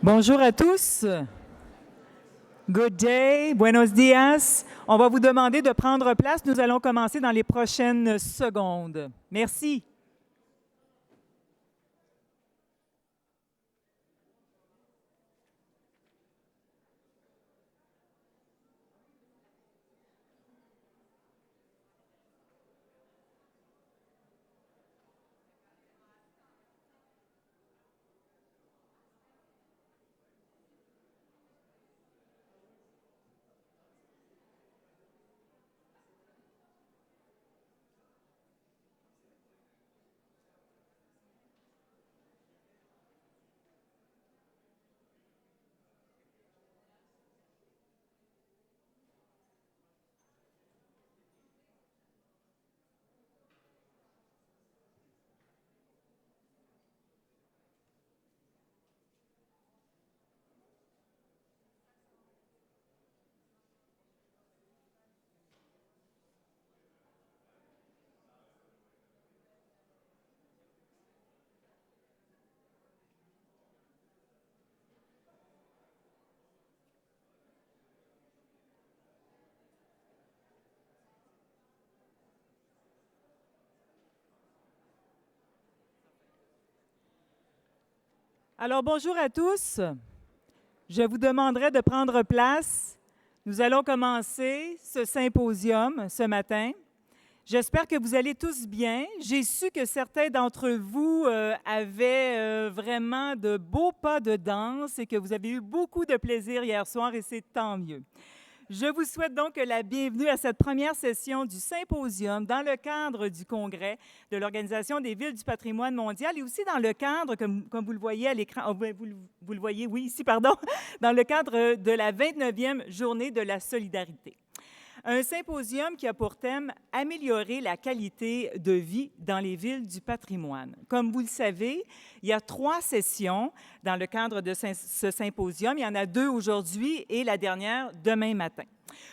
Bonjour à tous. Good day. Buenos dias. On va vous demander de prendre place. Nous allons commencer dans les prochaines secondes. Merci. Alors, bonjour à tous. Je vous demanderai de prendre place. Nous allons commencer ce symposium ce matin. J'espère que vous allez tous bien. J'ai su que certains d'entre vous avaient vraiment de beaux pas de danse et que vous avez eu beaucoup de plaisir hier soir et c'est tant mieux. Je vous souhaite donc la bienvenue à cette première session du symposium dans le cadre du congrès de l'Organisation des villes du patrimoine mondial et aussi dans le cadre, comme vous le voyez à l'écran, vous le voyez, oui, ici, pardon, dans le cadre de la 29e journée de la solidarité. Un symposium qui a pour thème « Améliorer la qualité de vie dans les villes du patrimoine ». Comme vous le savez, il y a 3 sessions dans le cadre de ce symposium. Il y en a 2 aujourd'hui et la dernière demain matin.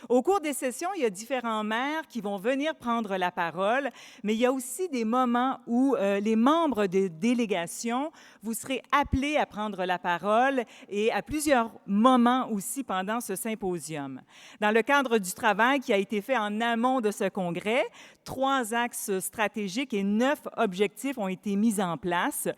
Au cours des sessions, il y a différents maires qui vont venir prendre la parole, mais il y a aussi des moments où les membres des délégations, vous serez appelés à prendre la parole et à plusieurs moments aussi pendant ce symposium. Dans le cadre du travail qui a été fait en amont de ce congrès, 3 axes stratégiques et 9 objectifs ont été mis en place.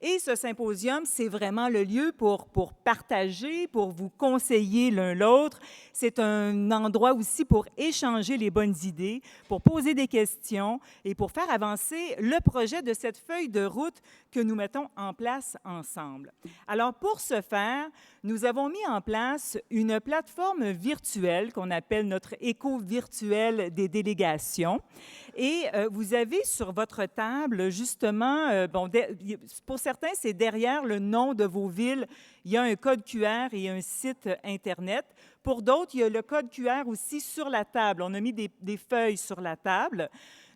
Et ce symposium, c'est vraiment le lieu pour partager, pour vous conseiller l'un l'autre. C'est un endroit aussi pour échanger les bonnes idées, pour poser des questions et pour faire avancer le projet de cette feuille de route que nous mettons en place ensemble. Alors, pour ce faire, nous avons mis en place une plateforme virtuelle qu'on appelle notre écho virtuel des délégations. Et vous avez sur votre table, justement, pour certains, c'est derrière le nom de vos villes, il y a un code QR et un site Internet. Pour d'autres, il y a le code QR aussi sur la table. On a mis des feuilles sur la table.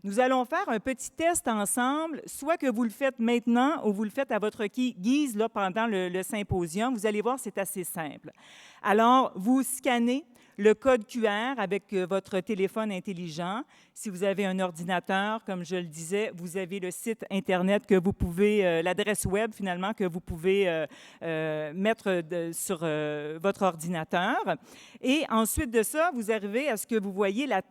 Nous allons faire un petit test ensemble, soit que vous le faites maintenant ou vous le faites à votre guise là, pendant le symposium. Vous allez voir, c'est assez simple. Alors, vous scannez le code QR avec votre téléphone intelligent. Si vous avez un ordinateur, comme je le disais, vous avez le site Internet que vous pouvez, l'adresse web finalement, que vous pouvez mettre sur votre ordinateur. Et ensuite de ça, vous arrivez à ce que vous voyez la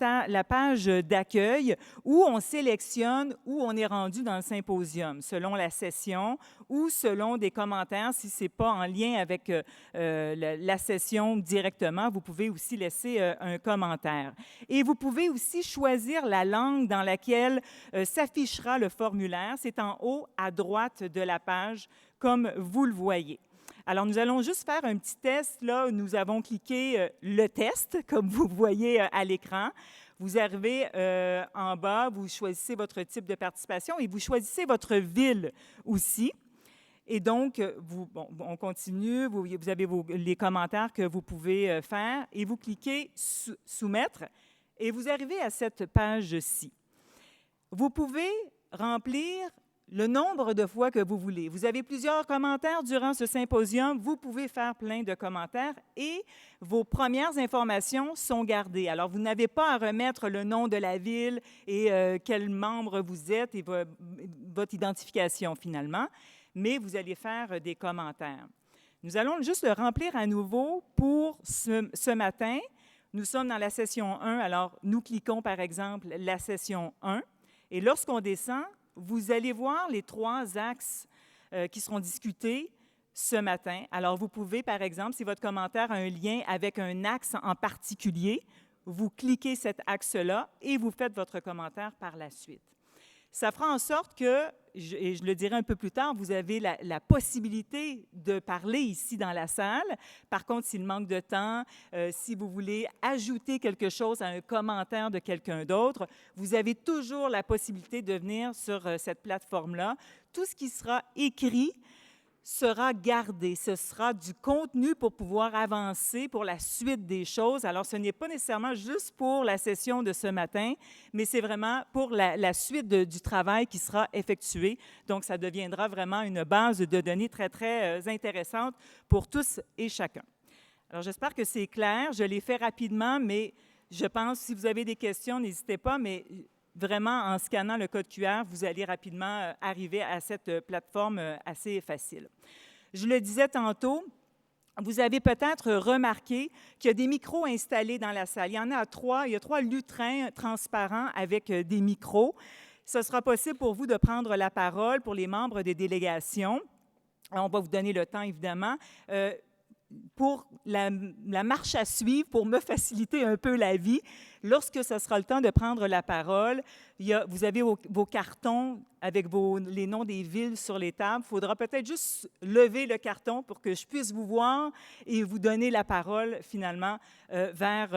page d'accueil où on sélectionne où on est rendu dans le symposium, selon la session ou selon des commentaires. Si ce n'est pas en lien avec la session directement, vous pouvez aussi laisser un commentaire. Et vous pouvez aussi choisir la langue dans laquelle s'affichera le formulaire. C'est en haut à droite de la page, comme vous le voyez. Alors, nous allons juste faire un petit test. Là, nous avons cliqué le test, comme vous voyez à l'écran. Vous arrivez en bas, vous choisissez votre type de participation et vous choisissez votre ville aussi. Et donc, on continue, vous avez les commentaires que vous pouvez faire et vous cliquez « Soumettre » et vous arrivez à cette page-ci. Vous pouvez remplir le nombre de fois que vous voulez. Vous avez plusieurs commentaires durant ce symposium. Vous pouvez faire plein de commentaires et vos premières informations sont gardées. Alors, vous n'avez pas à remettre le nom de la ville et quel membre vous êtes et votre identification finalement, mais vous allez faire des commentaires. Nous allons juste le remplir à nouveau pour ce matin. Nous sommes dans la session 1, alors nous cliquons par exemple la session 1 et lorsqu'on descend, vous allez voir les 3 axes qui seront discutés ce matin. Alors vous pouvez par exemple, si votre commentaire a un lien avec un axe en particulier, vous cliquez cet axe-là et vous faites votre commentaire par la suite. Ça fera en sorte que, et je le dirai un peu plus tard, vous avez la possibilité de parler ici dans la salle. Par contre, s'il manque de temps, si vous voulez ajouter quelque chose à un commentaire de quelqu'un d'autre, vous avez toujours la possibilité de venir sur cette plateforme-là. Tout ce qui sera écrit sera gardé. Ce sera du contenu pour pouvoir avancer pour la suite des choses. Alors, ce n'est pas nécessairement juste pour la session de ce matin, mais c'est vraiment pour la suite du travail qui sera effectué. Donc, ça deviendra vraiment une base de données très, très intéressante pour tous et chacun. Alors, j'espère que c'est clair. Je l'ai fait rapidement, mais je pense, si vous avez des questions, n'hésitez pas, mais vraiment, en scannant le code QR, vous allez rapidement arriver à cette plateforme assez facile. Je le disais tantôt, vous avez peut-être remarqué qu'il y a des micros installés dans la salle. Il y en a 3. Il y a 3 lutrins transparents avec des micros. Ce sera possible pour vous de prendre la parole pour les membres des délégations. On va vous donner le temps, évidemment. Pour la marche à suivre, pour me faciliter un peu la vie, lorsque ce sera le temps de prendre la parole, vous avez vos cartons avec les noms des villes sur les tables. Il faudra peut-être juste lever le carton pour que je puisse vous voir et vous donner la parole finalement vers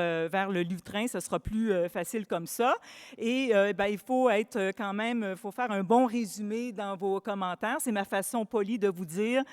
le lutrin. Ce sera plus facile comme ça. Et il faut être quand même, il faut faire un bon résumé dans vos commentaires. C'est ma façon polie de vous dire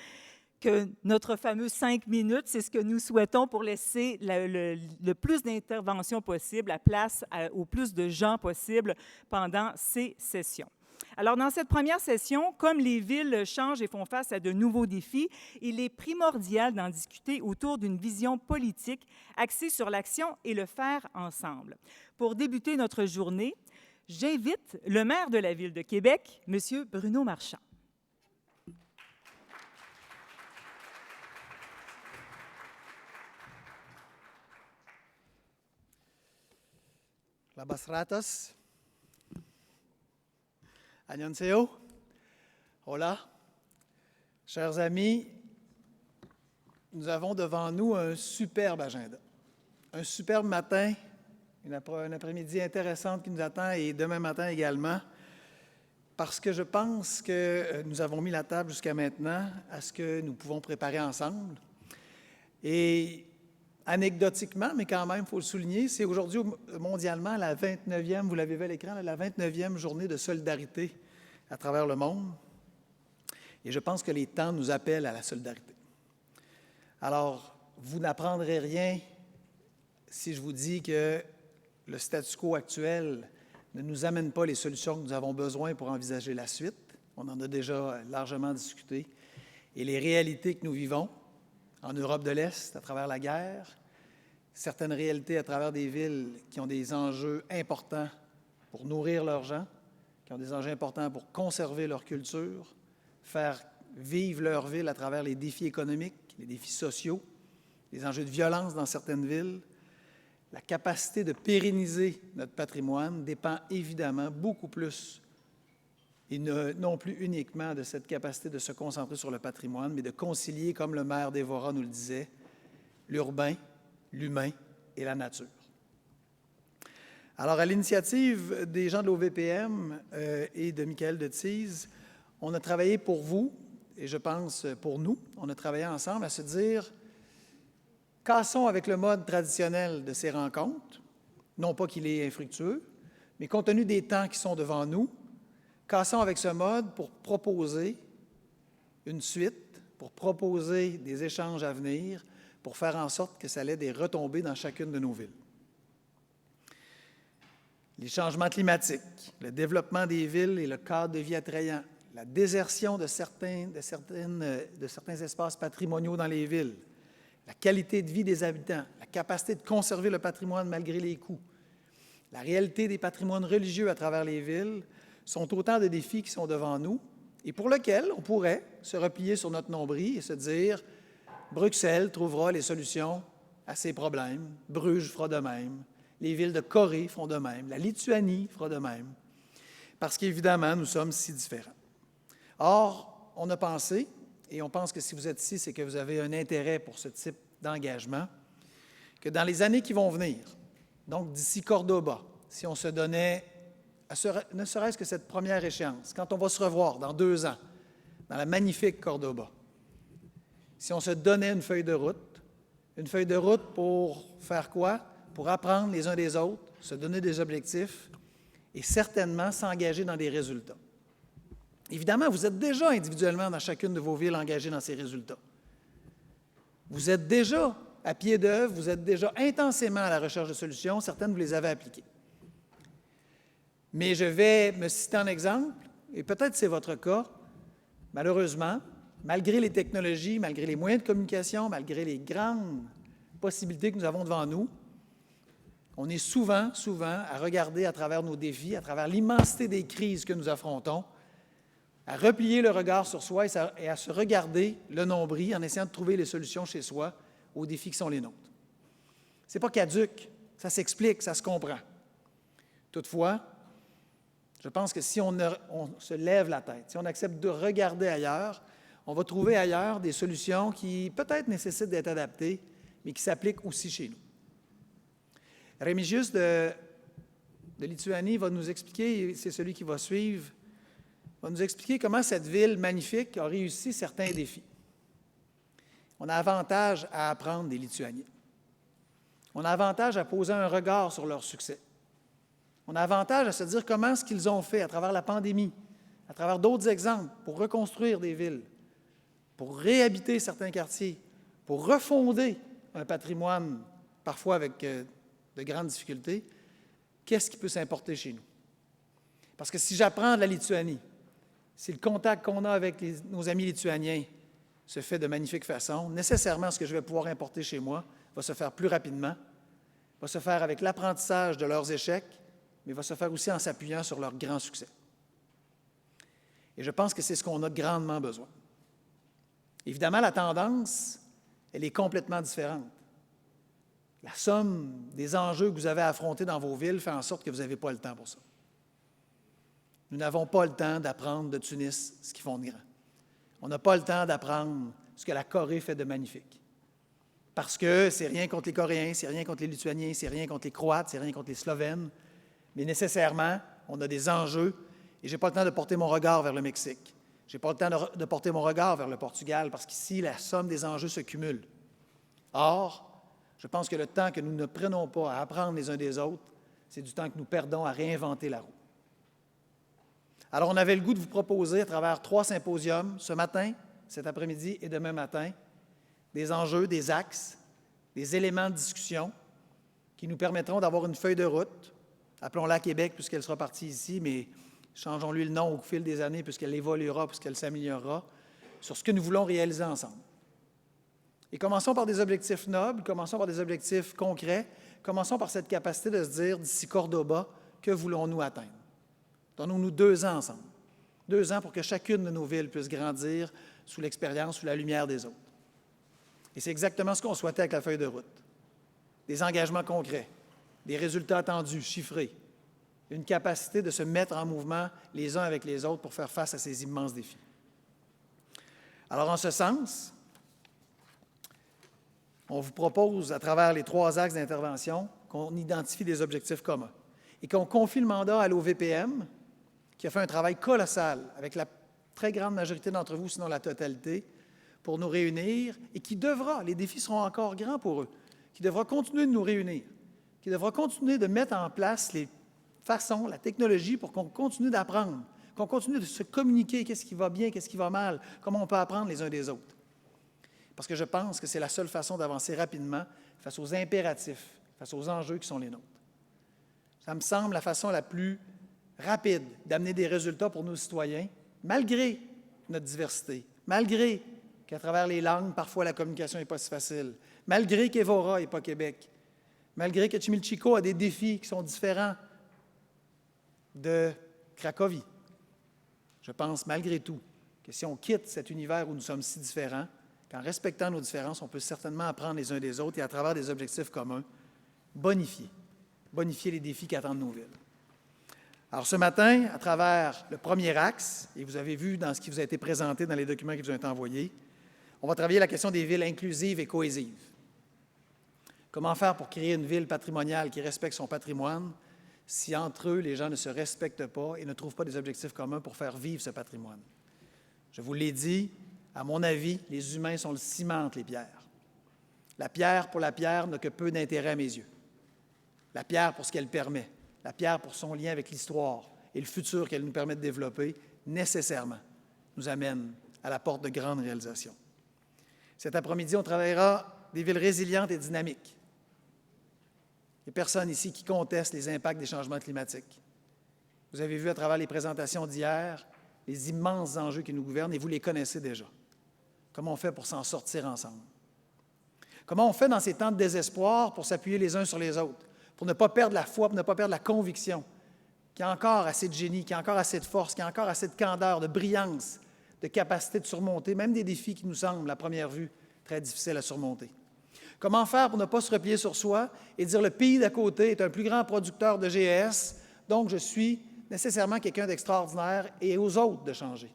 que notre fameux 5 minutes, c'est ce que nous souhaitons pour laisser le plus d'interventions possible, la place au plus de gens possible pendant ces sessions. Alors, dans cette première session, comme les villes changent et font face à de nouveaux défis, il est primordial d'en discuter autour d'une vision politique axée sur l'action et le faire ensemble. Pour débuter notre journée, j'invite le maire de la Ville de Québec, M. Bruno Marchand. Labas ratos. Annyeonghaseyo. Hola. Chers amis, nous avons devant nous un superbe agenda. Un superbe matin, un après-midi intéressante qui nous attend et demain matin également, parce que je pense que nous avons mis la table jusqu'à maintenant à ce que nous pouvons préparer ensemble. Et anecdotiquement, mais quand même, il faut le souligner, c'est aujourd'hui mondialement la 29e, vous l'avez vu à l'écran, la 29e journée de solidarité à travers le monde. Et je pense que les temps nous appellent à la solidarité. Alors, vous n'apprendrez rien si je vous dis que le statu quo actuel ne nous amène pas les solutions que nous avons besoin pour envisager la suite. On en a déjà largement discuté. Et les réalités que nous vivons en Europe de l'Est, à travers la guerre, certaines réalités à travers des villes qui ont des enjeux importants pour nourrir leurs gens, qui ont des enjeux importants pour conserver leur culture, faire vivre leur ville à travers les défis économiques, les défis sociaux, les enjeux de violence dans certaines villes. La capacité de pérenniser notre patrimoine dépend évidemment beaucoup plus et non plus uniquement de cette capacité de se concentrer sur le patrimoine, mais de concilier, comme le maire d'Évora nous le disait, l'urbain, l'humain et la nature. Alors, à l'initiative des gens de l'OVPM et de Michael Dethize, on a travaillé pour vous, et je pense pour nous, on a travaillé ensemble à se dire, cassons avec le mode traditionnel de ces rencontres, non pas qu'il est infructueux, mais compte tenu des temps qui sont devant nous, cassons avec ce mode pour proposer une suite, pour proposer des échanges à venir, pour faire en sorte que ça ait des retombées dans chacune de nos villes. Les changements climatiques, le développement des villes et le cadre de vie attrayant, la désertion de certains espaces patrimoniaux dans les villes, la qualité de vie des habitants, la capacité de conserver le patrimoine malgré les coûts, la réalité des patrimoines religieux à travers les villes sont autant de défis qui sont devant nous et pour lesquels on pourrait se replier sur notre nombril et se dire Bruxelles trouvera les solutions à ces problèmes. Bruges fera de même. Les villes de Corée feront de même. La Lituanie fera de même. Parce qu'évidemment, nous sommes si différents. Or, on a pensé, et on pense que si vous êtes ici, c'est que vous avez un intérêt pour ce type d'engagement, que dans les années qui vont venir, donc d'ici Cordoba, si on se donnait, ne serait-ce que cette première échéance, quand on va se revoir dans 2 ans, dans la magnifique Cordoba, si on se donnait une feuille de route pour faire quoi? Pour apprendre les uns des autres, se donner des objectifs et certainement s'engager dans des résultats. Évidemment, vous êtes déjà individuellement dans chacune de vos villes engagés dans ces résultats. Vous êtes déjà à pied d'œuvre, vous êtes déjà intensément à la recherche de solutions, certaines vous les avez appliquées. Mais je vais me citer en exemple, et peut-être c'est votre cas, malheureusement, malgré les technologies, malgré les moyens de communication, malgré les grandes possibilités que nous avons devant nous, on est souvent à regarder à travers nos défis, à travers l'immensité des crises que nous affrontons, à replier le regard sur soi et à se regarder le nombril en essayant de trouver les solutions chez soi aux défis qui sont les nôtres. Ce n'est pas caduc, ça s'explique, ça se comprend. Toutefois, je pense que si on se lève la tête, si on accepte de regarder ailleurs, on va trouver ailleurs des solutions qui peut-être nécessitent d'être adaptées, mais qui s'appliquent aussi chez nous. Rémigius de Lituanie va nous expliquer, c'est celui qui va suivre, va nous expliquer comment cette ville magnifique a réussi certains défis. On a avantage à apprendre des Lituaniens. On a avantage à poser un regard sur leur succès. On a avantage à se dire comment ce qu'ils ont fait à travers la pandémie, à travers d'autres exemples, pour reconstruire des villes, pour réhabiter certains quartiers, pour refonder un patrimoine, parfois avec de grandes difficultés, qu'est-ce qui peut s'importer chez nous? Parce que si j'apprends de la Lituanie, si le contact qu'on a avec nos amis lituaniens se fait de magnifique façon, nécessairement ce que je vais pouvoir importer chez moi va se faire plus rapidement, va se faire avec l'apprentissage de leurs échecs, mais va se faire aussi en s'appuyant sur leurs grands succès. Et je pense que c'est ce qu'on a grandement besoin. Évidemment, la tendance, elle est complètement différente. La somme des enjeux que vous avez à affronter dans vos villes fait en sorte que vous n'avez pas le temps pour ça. Nous n'avons pas le temps d'apprendre de Tunis ce qu'ils font de grand. On n'a pas le temps d'apprendre ce que la Corée fait de magnifique. Parce que c'est rien contre les Coréens, c'est rien contre les Lituaniens, c'est rien contre les Croates, c'est rien contre les Slovènes, mais nécessairement, on a des enjeux et je n'ai pas le temps de porter mon regard vers le Mexique. Je n'ai pas le temps de porter mon regard vers le Portugal parce qu'ici, la somme des enjeux se cumule. Or, je pense que le temps que nous ne prenons pas à apprendre les uns des autres, c'est du temps que nous perdons à réinventer la roue. Alors, on avait le goût de vous proposer, à travers 3 symposiums, ce matin, cet après-midi et demain matin, des enjeux, des axes, des éléments de discussion qui nous permettront d'avoir une feuille de route. Appelons-la Québec puisqu'elle sera partie ici, mais changeons-lui le nom au fil des années puisqu'elle évoluera, puisqu'elle s'améliorera, sur ce que nous voulons réaliser ensemble. Et commençons par des objectifs nobles, commençons par des objectifs concrets, commençons par cette capacité de se dire, d'ici Cordoba, que voulons-nous atteindre? Donnons-nous 2 ans ensemble. 2 ans pour que chacune de nos villes puisse grandir sous l'expérience, sous la lumière des autres. Et c'est exactement ce qu'on souhaitait avec la feuille de route. Des engagements concrets, des résultats attendus, chiffrés, une capacité de se mettre en mouvement les uns avec les autres pour faire face à ces immenses défis. Alors, en ce sens, on vous propose, à travers les 3 axes d'intervention, qu'on identifie des objectifs communs et qu'on confie le mandat à l'OVPM, qui a fait un travail colossal avec la très grande majorité d'entre vous, sinon la totalité, pour nous réunir et qui devra, les défis seront encore grands pour eux, qui devra continuer de nous réunir, qui devra continuer de mettre en place les façons, la technologie pour qu'on continue d'apprendre, qu'on continue de se communiquer, qu'est-ce qui va bien, qu'est-ce qui va mal, comment on peut apprendre les uns des autres. Parce que je pense que c'est la seule façon d'avancer rapidement face aux impératifs, face aux enjeux qui sont les nôtres. Ça me semble la façon la plus rapide d'amener des résultats pour nos citoyens, malgré notre diversité, malgré qu'à travers les langues, parfois la communication n'est pas si facile, malgré qu'Évora n'est pas Québec, malgré que Chimilchico a des défis qui sont différents de Cracovie. Je pense malgré tout que si on quitte cet univers où nous sommes si différents, qu'en respectant nos différences, on peut certainement apprendre les uns des autres et à travers des objectifs communs, bonifier les défis qui attendent nos villes. Alors ce matin, à travers le premier axe, et vous avez vu dans ce qui vous a été présenté dans les documents qui vous ont été envoyés, on va travailler la question des villes inclusives et cohésives. Comment faire pour créer une ville patrimoniale qui respecte son patrimoine si entre eux, les gens ne se respectent pas et ne trouvent pas des objectifs communs pour faire vivre ce patrimoine? Je vous l'ai dit, à mon avis, les humains sont le ciment entre les pierres. La pierre pour la pierre n'a que peu d'intérêt à mes yeux. La pierre pour ce qu'elle permet, la pierre pour son lien avec l'histoire et le futur qu'elle nous permet de développer, nécessairement, nous amène à la porte de grandes réalisations. Cet après-midi, on travaillera des villes résilientes et dynamiques. Il n'y a personne ici qui conteste les impacts des changements climatiques. Vous avez vu à travers les présentations d'hier les immenses enjeux qui nous gouvernent et vous les connaissez déjà. Comment on fait pour s'en sortir ensemble? Comment on fait dans ces temps de désespoir pour s'appuyer les uns sur les autres, pour ne pas perdre la foi, pour ne pas perdre la conviction qu'il y a encore assez de génie, qu'il y a encore assez de force, qu'il y a encore assez de candeur, de brillance, de capacité de surmonter même des défis qui nous semblent, à première vue, très difficiles à surmonter? Comment faire pour ne pas se replier sur soi et dire le pays d'à côté est un plus grand producteur de GES, donc je suis nécessairement quelqu'un d'extraordinaire et aux autres de changer?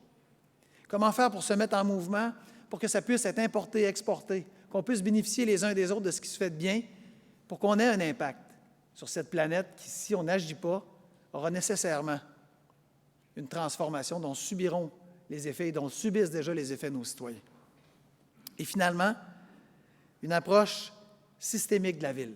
Comment faire pour se mettre en mouvement pour que ça puisse être importé, exporté, qu'on puisse bénéficier les uns des autres de ce qui se fait de bien pour qu'on ait un impact sur cette planète qui, si on n'agit pas, aura nécessairement une transformation dont subiront les effets et dont subissent déjà les effets nos citoyens. Et finalement, une approche systémique de la ville.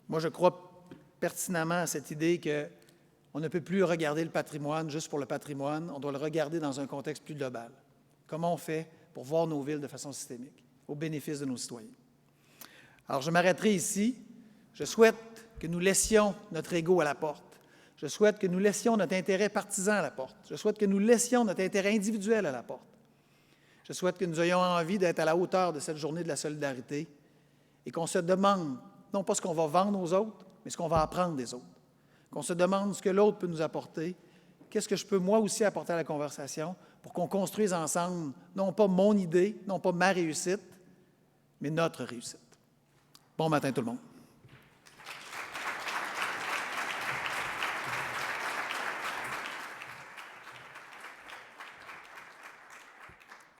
Moi, je crois pertinemment à cette idée qu'on ne peut plus regarder le patrimoine juste pour le patrimoine, on doit le regarder dans un contexte plus global. Comment on fait pour voir nos villes de façon systémique, au bénéfice de nos citoyens? Alors, je m'arrêterai ici. Je souhaite que nous laissions notre ego à la porte. Je souhaite que nous laissions notre intérêt partisan à la porte. Je souhaite que nous laissions notre intérêt individuel à la porte. Je souhaite que nous ayons envie d'être à la hauteur de cette journée de la solidarité et qu'on se demande, non pas ce qu'on va vendre aux autres, mais ce qu'on va apprendre des autres. Qu'on se demande ce que l'autre peut nous apporter, qu'est-ce que je peux moi aussi apporter à la conversation pour qu'on construise ensemble, non pas mon idée, non pas ma réussite, mais notre réussite. Bon matin tout le monde.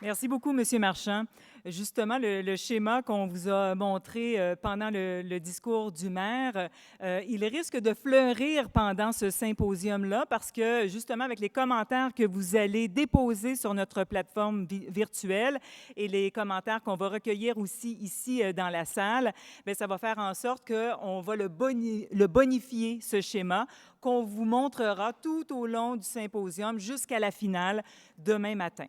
Merci beaucoup, M. Marchand. Justement, le schéma qu'on vous a montré pendant le discours du maire, il risque de fleurir pendant ce symposium-là parce que, justement, avec les commentaires que vous allez déposer sur notre plateforme virtuelle et les commentaires qu'on va recueillir aussi ici dans la salle, bien, ça va faire en sorte qu'on va le bonifier, ce schéma, qu'on vous montrera tout au long du symposium jusqu'à la finale demain matin.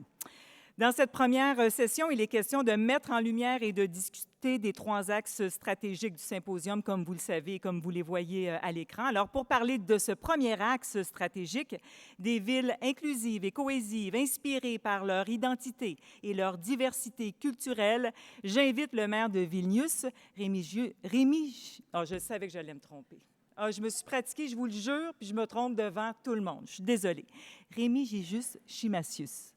Dans cette première session, il est question de mettre en lumière et de discuter des 3 axes stratégiques du symposium, comme vous le savez et comme vous les voyez à l'écran. Alors, pour parler de ce premier axe stratégique, des villes inclusives et cohésives, inspirées par leur identité et leur diversité culturelle, j'invite le maire de Vilnius, je savais que j'allais me tromper. Je me suis pratiquée, je vous le jure, puis je me trompe devant tout le monde. Je suis désolée. Remigius Chimasius.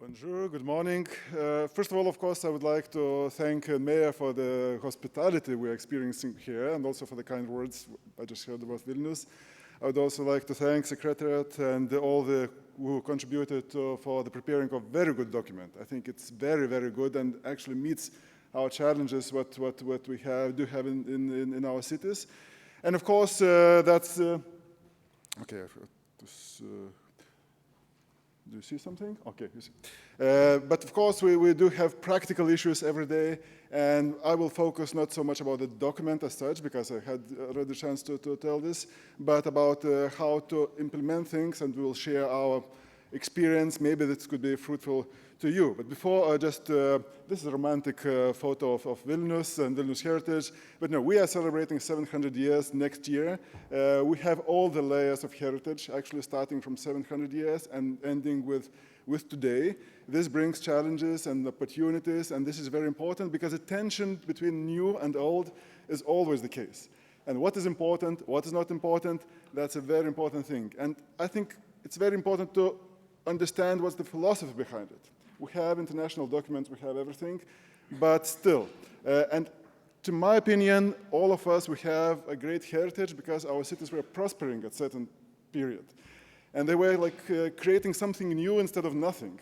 Bonjour, good morning. First of all, of course, I would like to thank Mayor for the hospitality we're experiencing here and also for the kind words I just heard about Vilnius. I would also like to thank Secretariat and all who contributed for the preparing of very good document. I think it's very, very good and actually meets our challenges, what we do have in our cities. And of course, that's, okay, I forgot this, do you see something? Okay, you see. But of course, we do have practical issues every day, and I will focus not so much about the document as such, because I had already the chance to tell this, but about how to implement things, and we will share our experience. Maybe this could be fruitful to you. But before, this is a romantic photo of Vilnius and Vilnius heritage. But no, we are celebrating 700 years next year. We have all the layers of heritage, actually starting from 700 years and ending with today. This brings challenges and opportunities, and this is very important because the tension between new and old is always the case. And what is important, what is not important, that's a very important thing. And I think it's very important to understand what's the philosophy behind it. We have international documents, we have everything, but still. And to my opinion, all of us, we have a great heritage because our cities were prospering at a certain period. And they were like creating something new instead of nothing.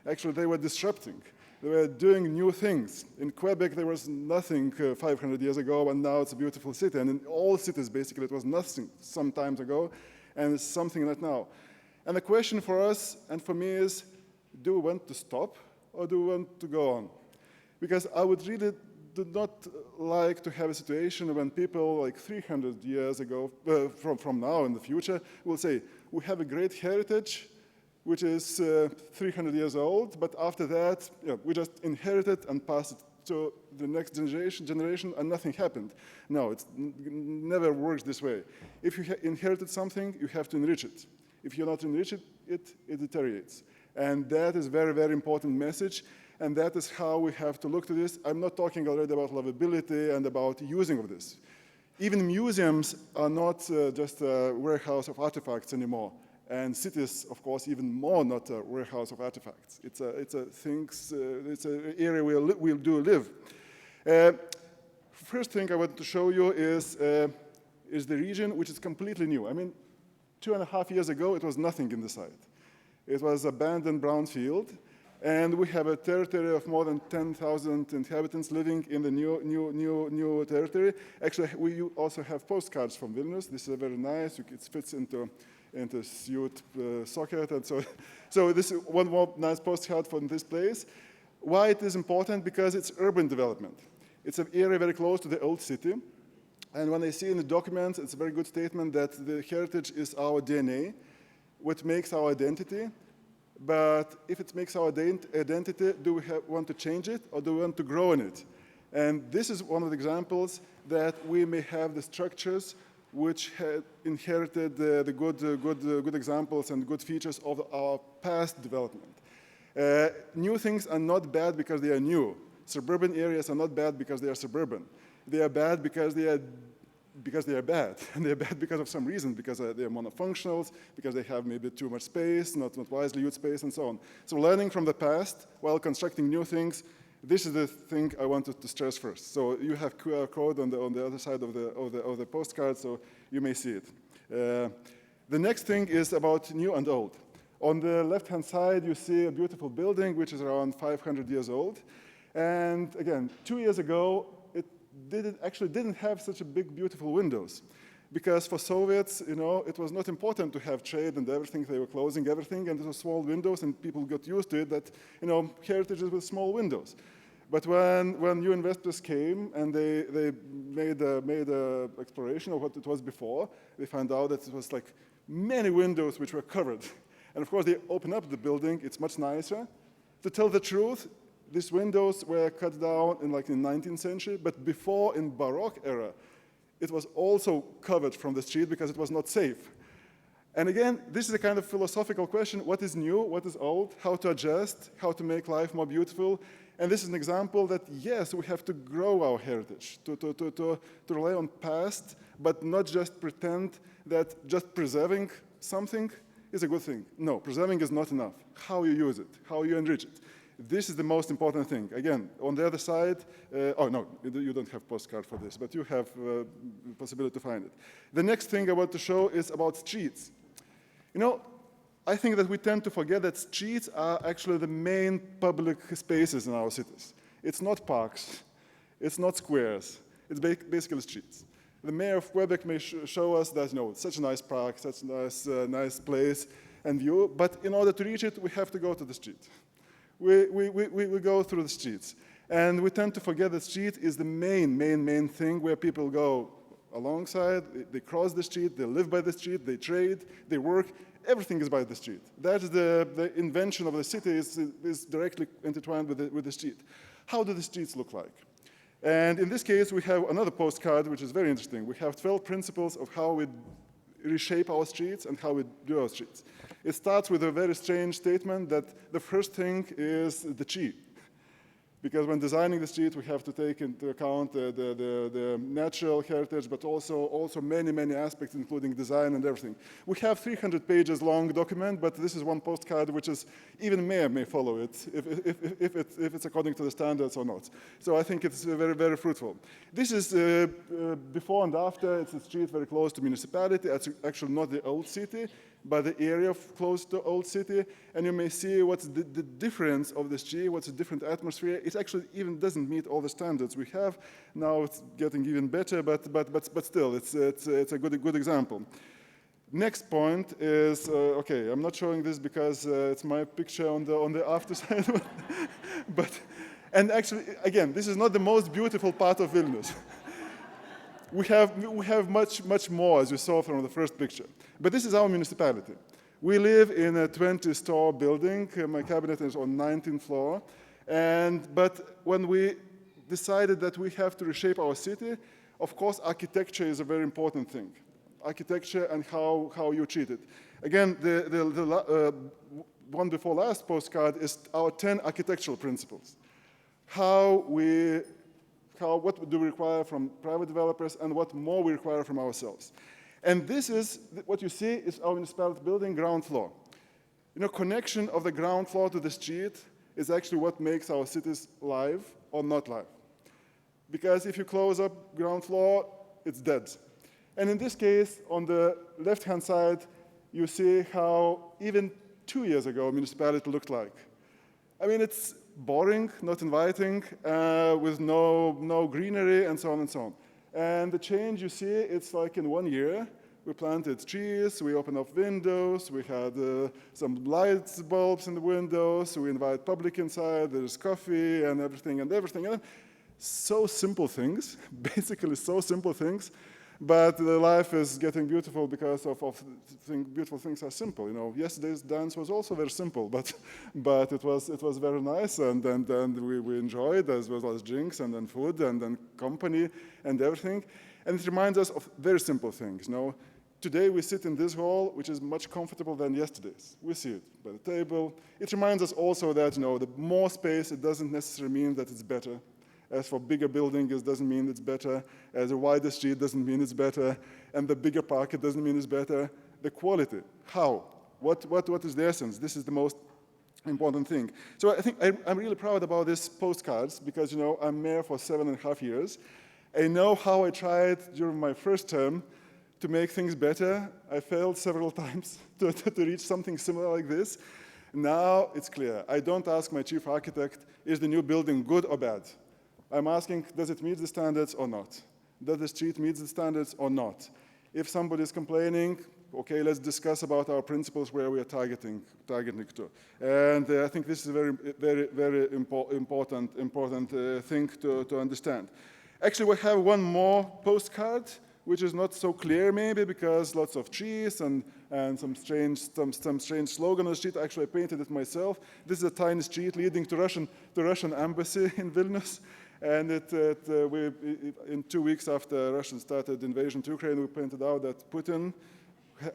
Actually, they were disrupting. They were doing new things. In Quebec, there was nothing 500 years ago, and now it's a beautiful city. And in all cities, basically, it was nothing some time ago, and it's something right now. And the question for us and for me is, do we want to stop, or do we want to go on? Because I would really do not like to have a situation when people like 300 years ago, from now in the future, will say, we have a great heritage, which is 300 years old, but after that, we just inherit it and pass it to the next generation, and nothing happened. No, it never works this way. If you inherited something, you have to enrich it. If you're not enriched it deteriorates. And that is a very, very important message, and that is how we have to look to this. I'm not talking already about livability and about using of this. Even museums are not just a warehouse of artifacts anymore. And cities, of course, even more not a warehouse of artifacts. It's an area where we do live. First thing I want to show you is the region, which is completely new. I mean, 2.5 years ago, it was nothing in the site. It was abandoned brownfield, and we have a territory of more than 10,000 inhabitants living in the new territory. Actually, we also have postcards from Vilnius. This is very nice. It fits into suit socket, and so this is one more nice postcard from this place. Why it is important? Because it's urban development. It's an area very close to the old city, and when I see in the documents, it's a very good statement that the heritage is our DNA, what makes our identity. But if it makes our identity, do we want to change it, or do we want to grow in it? And this is one of the examples that we may have the structures which had inherited the good examples and good features of our past development. New things are not bad because they are new. Suburban areas are not bad because they are suburban. They are bad because they are bad, and they are bad because of some reason, because they are monofunctionals, because they have maybe too much space, not wisely used space, and so on. So learning from the past while constructing new things, this is the thing I wanted to stress first. So you have QR code on the other side of the postcard, so you may see it. The next thing is about new and old. On the left-hand side, you see a beautiful building which is around 500 years old. And again, 2 years ago, it didn't have such a big, beautiful windows. Because for Soviets, it was not important to have trade and everything. They were closing everything, and there were small windows, and people got used to it that, heritage is with small windows. But when new investors came and they made a exploration of what it was before, they found out that it was like many windows which were covered. And of course, they open up the building. It's much nicer. To tell the truth, these windows were cut down in the 19th century, but before, in Baroque era, it was also covered from the street because it was not safe. And again, this is a kind of philosophical question. What is new? What is old? How to adjust? How to make life more beautiful? And this is an example that, yes, we have to grow our heritage, to rely on past, but not just pretend that just preserving something is a good thing. No, preserving is not enough. How you use it, how you enrich it. This is the most important thing. Again, on the other side, oh no, you don't have postcard for this, but you have the possibility to find it. The next thing I want to show is about streets. I think that we tend to forget that streets are actually the main public spaces in our cities. It's not parks, it's not squares, it's basically streets. The mayor of Quebec may show us that, it's such a nice park, such a nice place and view, but in order to reach it, we have to go to the street. We go through the streets. And we tend to forget that the street is the main thing where people go alongside, they cross the street, they live by the street, they trade, they work. Everything is by the street. That is the invention of the city is directly intertwined with the street. How do the streets look like? And in this case, we have another postcard, which is very interesting. We have 12 principles of how we reshape our streets and how we do our streets. It starts with a very strange statement that the first thing is the tree. Because when designing the street, we have to take into account the natural heritage, but also many aspects, including design and everything. We have 300 pages long document, but this is one postcard which is, even mayor may follow it, if it's according to the standards or not. So I think it's very fruitful. This is before and after. It's a street very close to municipality. It's actually not the old city, but the area close to Old City, and you may see what's the difference of the street, what's a different atmosphere. It actually even doesn't meet all the standards we have. Now it's getting even better, but still, it's a good example. Next point is, okay, I'm not showing this because it's my picture on the after side, and actually, again, this is not the most beautiful part of Vilnius. We have much more, as you saw from the first picture. But this is our municipality. We live in a 20-store building. My cabinet is on 19th floor. But when we decided that we have to reshape our city, of course, architecture is a very important thing. Architecture and how you treat it. Again, the one before last postcard is our 10 architectural principles. What do we require from private developers and what more we require from ourselves. And this is, what you see is our municipality building ground floor. You know, connection of the ground floor to the street is actually what makes our cities live or not live. Because if you close up ground floor, it's dead. And in this case, on the left-hand side, you see how even 2 years ago, municipality looked like. I mean, it's boring, not inviting, with no greenery, and so on and so on. And the change you see, it's like in 1 year, we planted trees, we opened up windows, we had some lights bulbs in the windows, we invite public inside, there's coffee and everything. And so simple things, basically so simple things, but the life is getting beautiful because beautiful things are simple. You know, yesterday's dance was also very simple, but it was very nice, and we enjoyed, as well as drinks and then food and then company and everything. And it reminds us of very simple things. You know, today we sit in this hall, which is much comfortable than yesterday's. We see it by the table. It reminds us also that, you know, the more space, it doesn't necessarily mean that it's better. As for bigger building, it doesn't mean it's better. As a wider street doesn't mean it's better. And the bigger park, it doesn't mean it's better. The quality, how? What is the essence? This is the most important thing. So I think I'm really proud about these postcards because, you know, I'm mayor for 7.5 years. I know how I tried during my first term to make things better. I failed several times to reach something similar like this. Now it's clear. I don't ask my chief architect, is the new building good or bad? I'm asking, does it meet the standards or not? Does the street meet the standards or not? If somebody is complaining, okay, let's discuss about our principles where we are targeting to. And I think this is a very important thing to understand. Actually, we have one more postcard, which is not so clear maybe because lots of trees and some strange slogan on the street. Actually, I painted it myself. This is a tiny street leading to Russian embassy in Vilnius. And in 2 weeks after Russia started invasion to Ukraine, we pointed out that Putin,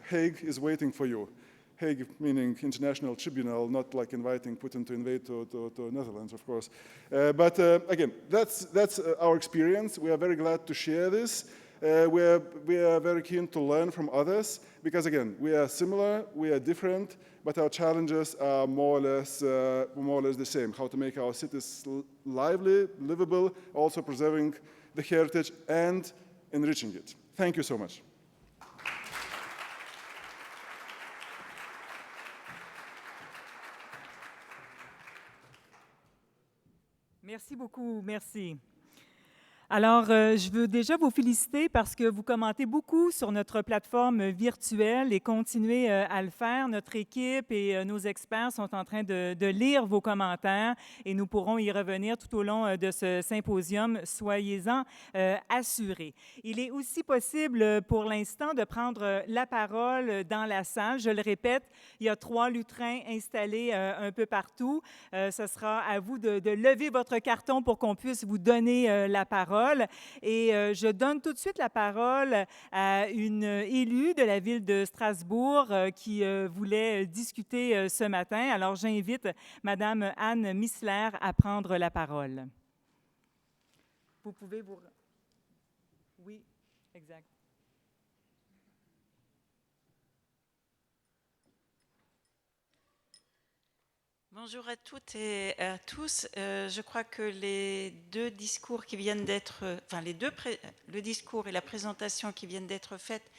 Hague is waiting for you. Hague meaning international tribunal, not like inviting Putin to invade to Netherlands, of course. But again, that's our experience. We are very glad to share this. We are very keen to learn from others because, again, we are similar, we are different, but our challenges are more or less the same. How to make our cities lively, livable, also preserving the heritage and enriching it. Thank you so much. Merci beaucoup, merci. Alors, je veux déjà vous féliciter parce que vous commentez beaucoup sur notre plateforme virtuelle et continuez à le faire. Notre équipe et nos experts sont en train de lire vos commentaires et nous pourrons y revenir tout au long de ce symposium. Soyez-en assurés. Il est aussi possible pour l'instant de prendre la parole dans la salle. Je le répète, il y a 3 lutrins installés un peu partout. Ce sera à vous de lever votre carton pour qu'on puisse vous donner la parole. parole. Et je donne tout de suite la parole à une élue de la ville de Strasbourg qui voulait discuter ce matin. Alors, j'invite Madame Anne Missler à prendre la parole. Vous pouvez vous... Oui, exact. Bonjour à toutes et à tous. Je crois que les deux discours qui viennent d'être, le discours et la présentation qui viennent d'être faites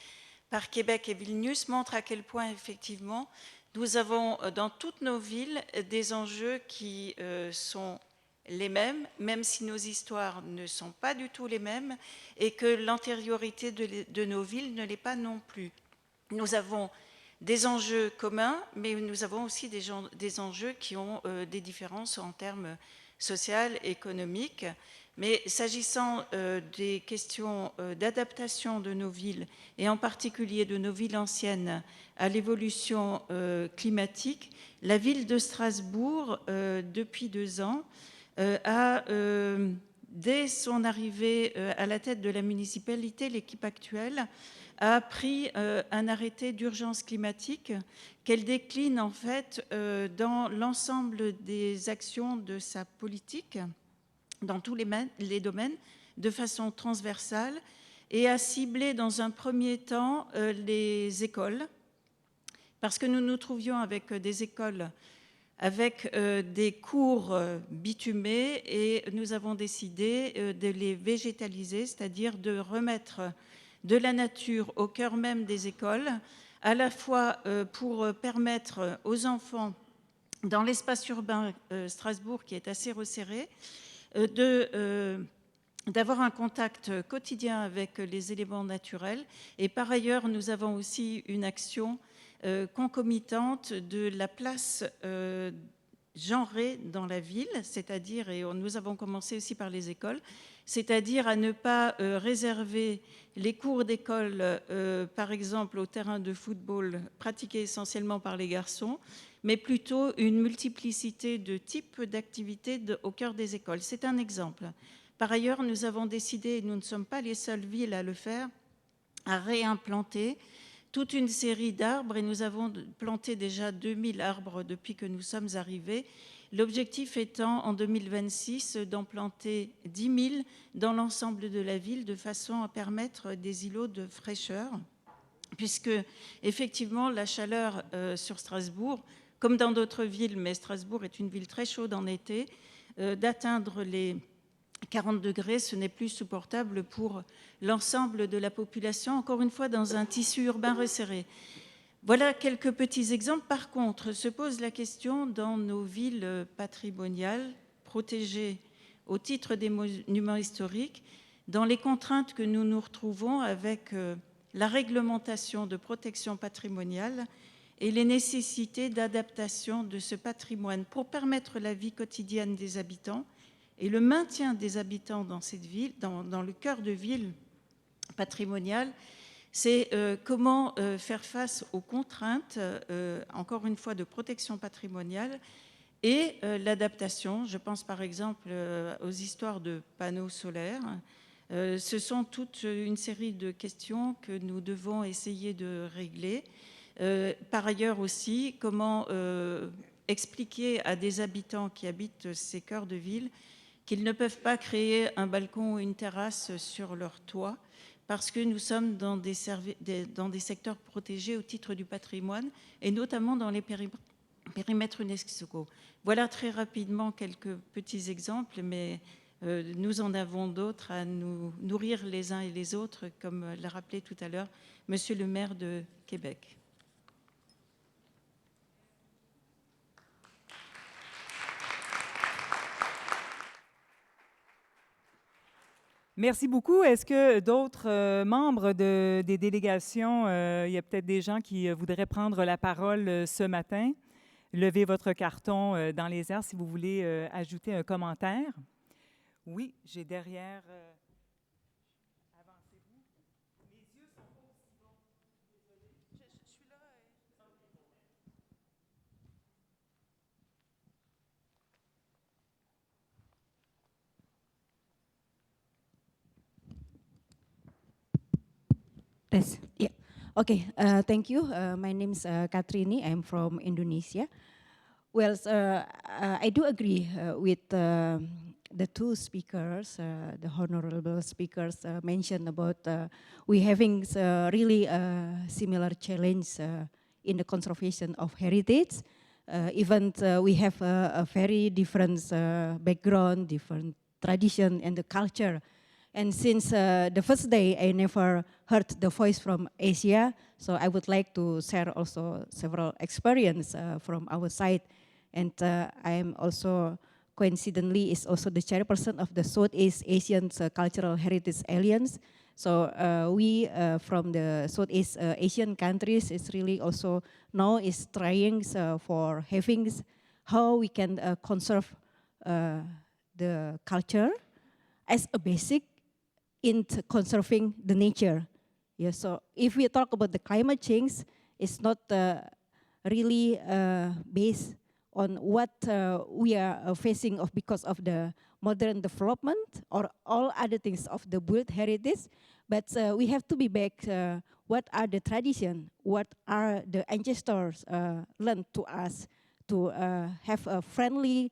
par Québec et Vilnius montrent à quel point effectivement nous avons dans toutes nos villes des enjeux qui sont les mêmes, même si nos histoires ne sont pas du tout les mêmes et que l'antériorité de nos villes ne l'est pas non plus. Nous avons des enjeux communs, mais nous avons aussi des enjeux qui ont des différences en termes sociaux, économiques. Mais s'agissant des questions d'adaptation de nos villes, et en particulier de nos villes anciennes, à l'évolution climatique, la ville de Strasbourg, depuis 2 ans, a, dès son arrivée à la tête de la municipalité, l'équipe actuelle, a pris un arrêté d'urgence climatique qu'elle décline en fait dans l'ensemble des actions de sa politique, dans tous les domaines, de façon transversale, et a ciblé dans un premier temps les écoles, parce que nous nous trouvions avec des écoles avec des cours bitumés, et nous avons décidé de les végétaliser, c'est-à-dire de remettre de la nature au cœur même des écoles, à la fois pour permettre aux enfants, dans l'espace urbain Strasbourg qui est assez resserré, d'avoir un contact quotidien avec les éléments naturels. Et par ailleurs, nous avons aussi une action concomitante de la place genrée dans la ville, c'est-à-dire, et nous avons commencé aussi par les écoles, c'est-à-dire à ne pas réserver les cours d'école, par exemple, au terrain de football pratiqué essentiellement par les garçons, mais plutôt une multiplicité de types d'activités au cœur des écoles. C'est un exemple. Par ailleurs, nous avons décidé, et nous ne sommes pas les seules villes à le faire, à réimplanter toute une série d'arbres, et nous avons planté déjà 2000 arbres depuis que nous sommes arrivés. L'objectif étant, en 2026, d'en planter 10 000 dans l'ensemble de la ville, de façon à permettre des îlots de fraîcheur, puisque, effectivement, la chaleur sur Strasbourg, comme dans d'autres villes, mais Strasbourg est une ville très chaude en été, d'atteindre les 40 degrés, ce n'est plus supportable pour l'ensemble de la population, encore une fois dans un tissu urbain resserré. Voilà quelques petits exemples. Par contre, se pose la question dans nos villes patrimoniales, protégées au titre des monuments historiques, dans les contraintes que nous nous retrouvons avec la réglementation de protection patrimoniale et les nécessités d'adaptation de ce patrimoine pour permettre la vie quotidienne des habitants et le maintien des habitants dans cette ville, dans le cœur de ville patrimoniale. C'est comment faire face aux contraintes, encore une fois, de protection patrimoniale et l'adaptation. Je pense par exemple aux histoires de panneaux solaires. Ce sont toute une série de questions que nous devons essayer de régler. Par ailleurs aussi, comment expliquer à des habitants qui habitent ces cœurs de ville qu'ils ne peuvent pas créer un balcon ou une terrasse sur leur toit, parce que nous sommes dans des secteurs protégés au titre du patrimoine, et notamment dans les périmètres UNESCO. Voilà très rapidement quelques petits exemples, mais nous en avons d'autres à nous nourrir les uns et les autres, comme l'a rappelé tout à l'heure Monsieur le maire de Québec. Merci beaucoup. Est-ce que d'autres membres des délégations, il y a peut-être des gens qui voudraient prendre la parole ce matin? Levez votre carton dans les airs si vous voulez ajouter un commentaire. Oui, j'ai derrière... avancez-vous. Les yeux sont pas aussi bons. Désolée. Je suis là. Test. Yeah. Okay. Thank you. My name is Katrini. I'm from Indonesia. Well, I do agree with the two speakers, the honorable speakers mentioned about we having really similar challenge in the conservation of heritage. Even we have a very different background, different tradition and the culture. And since the first day, I never heard the voice from Asia, so I would like to share also several experience from our side. And I am also, coincidentally, is also the chairperson of the Southeast Asian Cultural Heritage Alliance. So we from the Southeast Asian countries is really also now is trying for having how we can conserve the culture as a basic in conserving the nature. Yeah, so if we talk about the climate change, it's not really based on what we are facing of because of the modern development or all other things of the world heritage, but we have to be back what are the tradition, what are the ancestors learned to us to have a friendly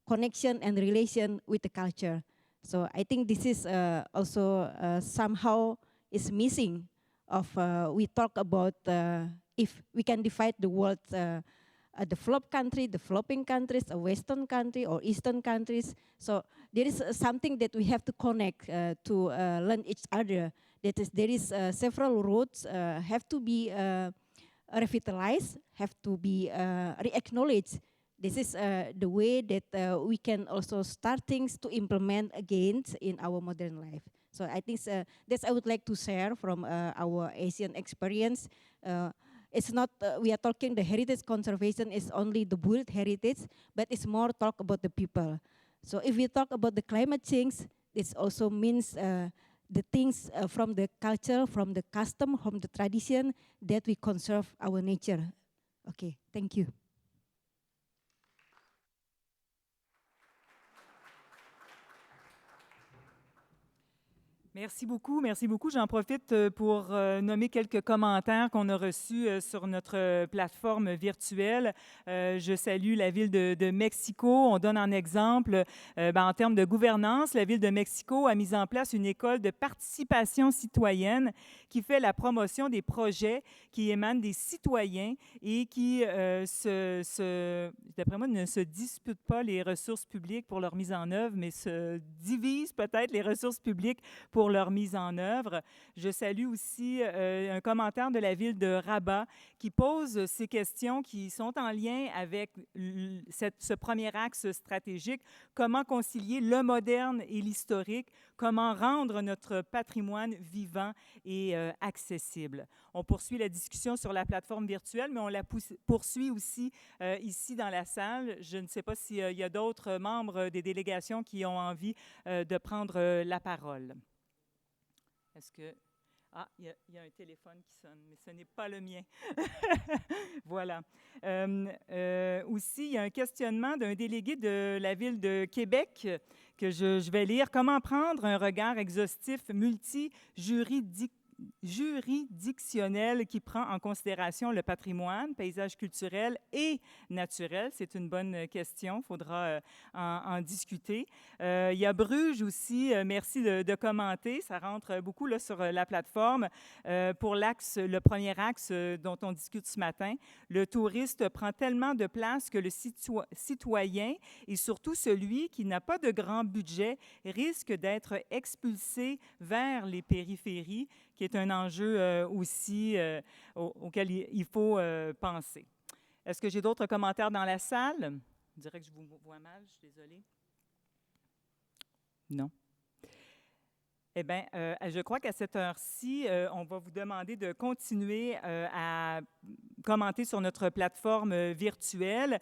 connection and relation with the culture. So I think this is also somehow is missing of we talk about if we can divide the world a developed country, developing countries, a Western country or Eastern countries. So there is something that we have to connect to learn each other. That is, there is several roads have to be revitalized, have to be re-acknowledged. This is the way that we can also start things to implement again in our modern life. So I think that's I would like to share from our Asian experience. It's not, we are talking the heritage conservation is only the world heritage, but it's more talk about the people. So if we talk about the climate change, it also means the things from the culture, from the custom, from the tradition that we conserve our nature. Okay, thank you. Merci beaucoup, merci beaucoup. J'en profite pour nommer quelques commentaires qu'on a reçus sur notre plateforme virtuelle. Je salue la Ville de Mexico. On donne en exemple, en termes de gouvernance, la Ville de Mexico a mis en place une école de participation citoyenne qui fait la promotion des projets qui émanent des citoyens et qui, d'après moi, ne se disputent pas les ressources publiques pour leur mise en œuvre, mais se divisent peut-être les ressources publiques pour leur mise en œuvre. Je salue aussi un commentaire de la ville de Rabat qui pose ces questions qui sont en lien avec ce premier axe stratégique. Comment concilier le moderne et l'historique? Comment rendre notre patrimoine vivant et accessible? On poursuit la discussion sur la plateforme virtuelle, mais on la poursuit aussi ici dans la salle. Je ne sais pas s'il y a d'autres membres des délégations qui ont envie de prendre la parole. Est-ce que... Ah, il y a un téléphone qui sonne, mais ce n'est pas le mien. Voilà. Aussi, il y a un questionnement d'un délégué de la Ville de Québec que je vais lire. Comment prendre un regard exhaustif juridictionnel qui prend en considération le patrimoine, paysage culturel et naturel? C'est une bonne question, il faudra en discuter. Il y a Bruges aussi, merci de commenter, ça rentre beaucoup là, sur la plateforme. Pour le premier axe dont on discute ce matin, le touriste prend tellement de place que le citoyen et surtout celui qui n'a pas de grand budget risque d'être expulsé vers les périphéries, qui est un enjeu aussi auquel il faut penser. Est-ce que j'ai d'autres commentaires dans la salle? Je dirais que je vous vois mal, je suis désolée. Non. Eh bien, je crois qu'à cette heure-ci, on va vous demander de continuer à commenter sur notre plateforme virtuelle.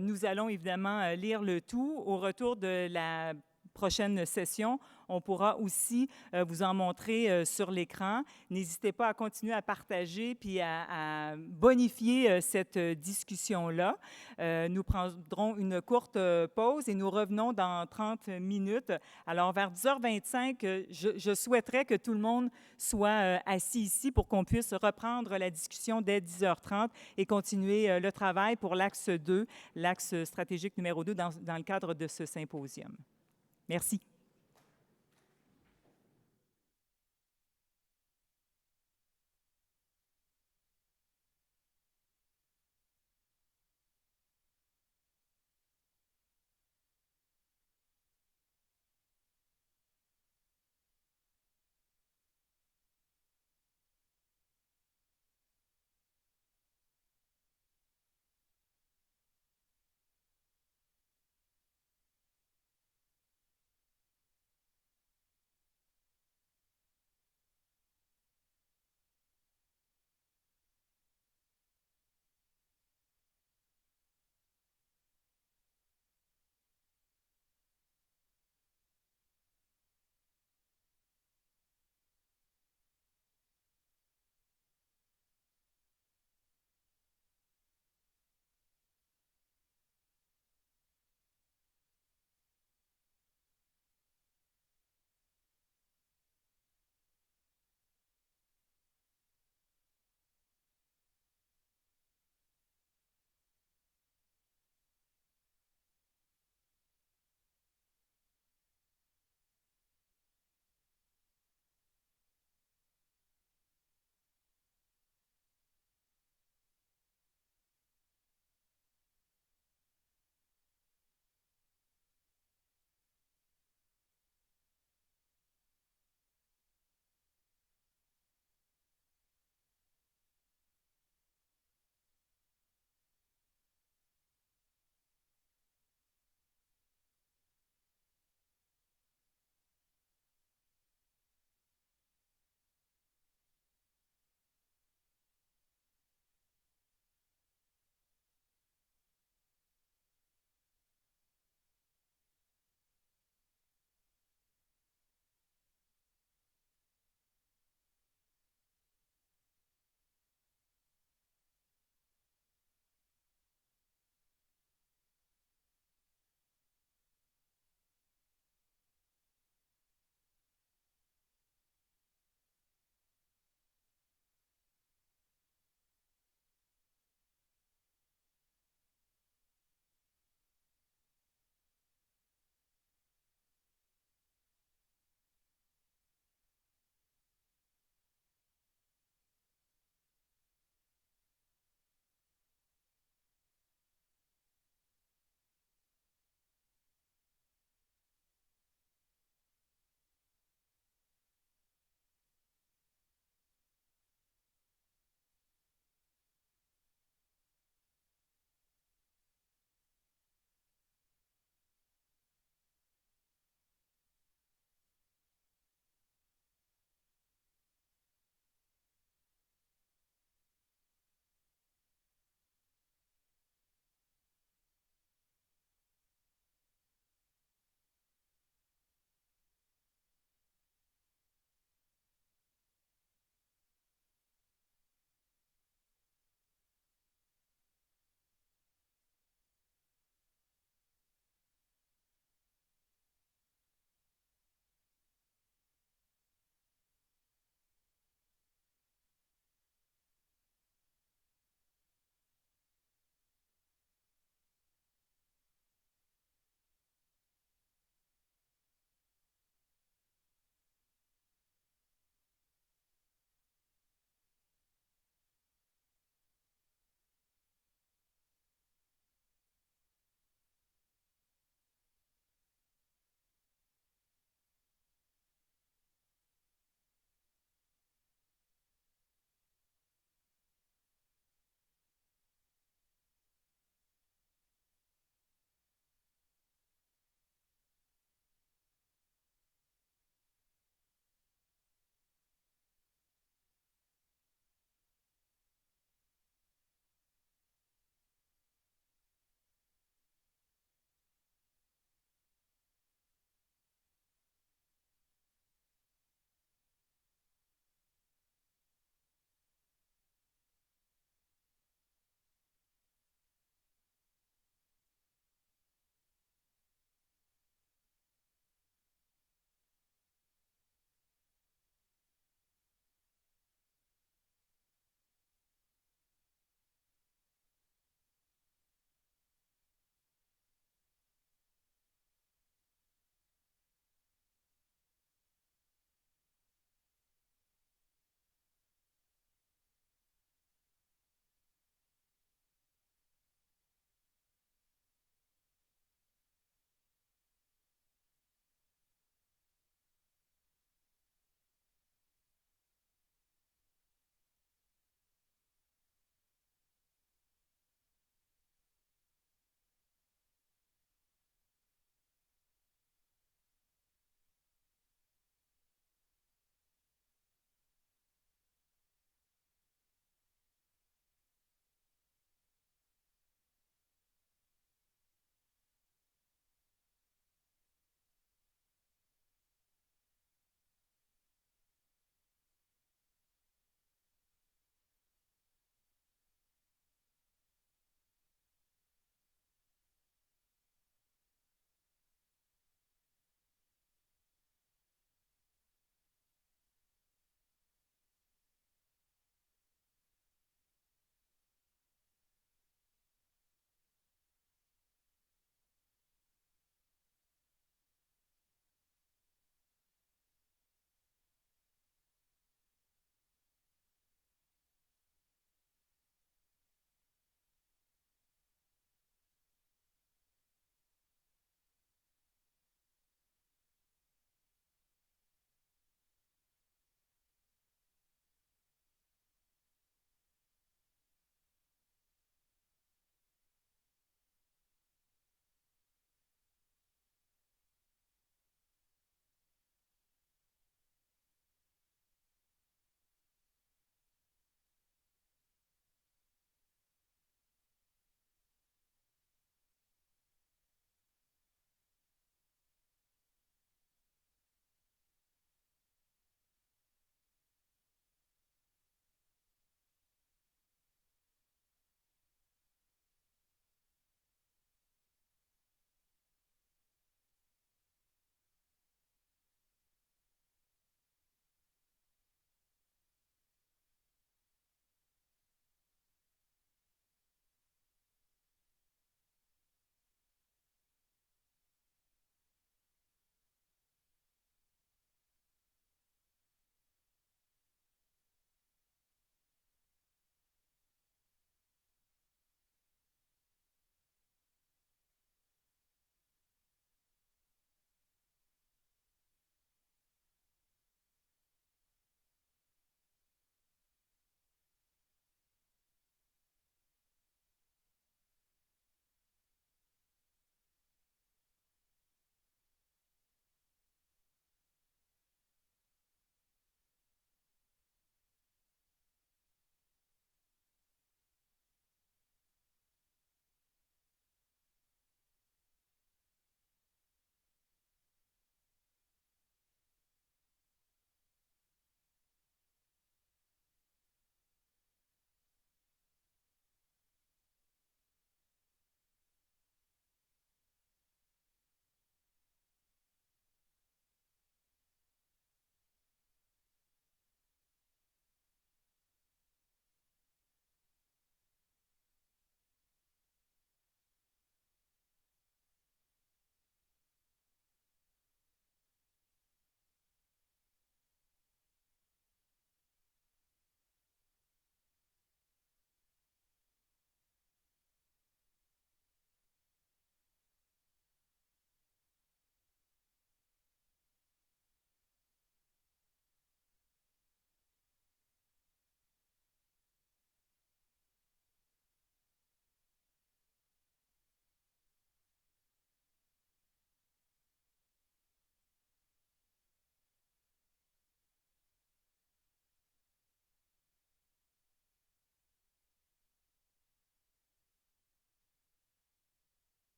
Nous allons évidemment lire le tout au retour de la prochaine session, on pourra aussi vous en montrer sur l'écran. N'hésitez pas à continuer à partager puis à bonifier cette discussion-là. Nous prendrons une courte pause et nous revenons dans 30 minutes. Alors, vers 10h25, je souhaiterais que tout le monde soit assis ici pour qu'on puisse reprendre la discussion dès 10h30 et continuer le travail pour l'axe 2, l'axe stratégique numéro 2 dans le cadre de ce symposium. Merci.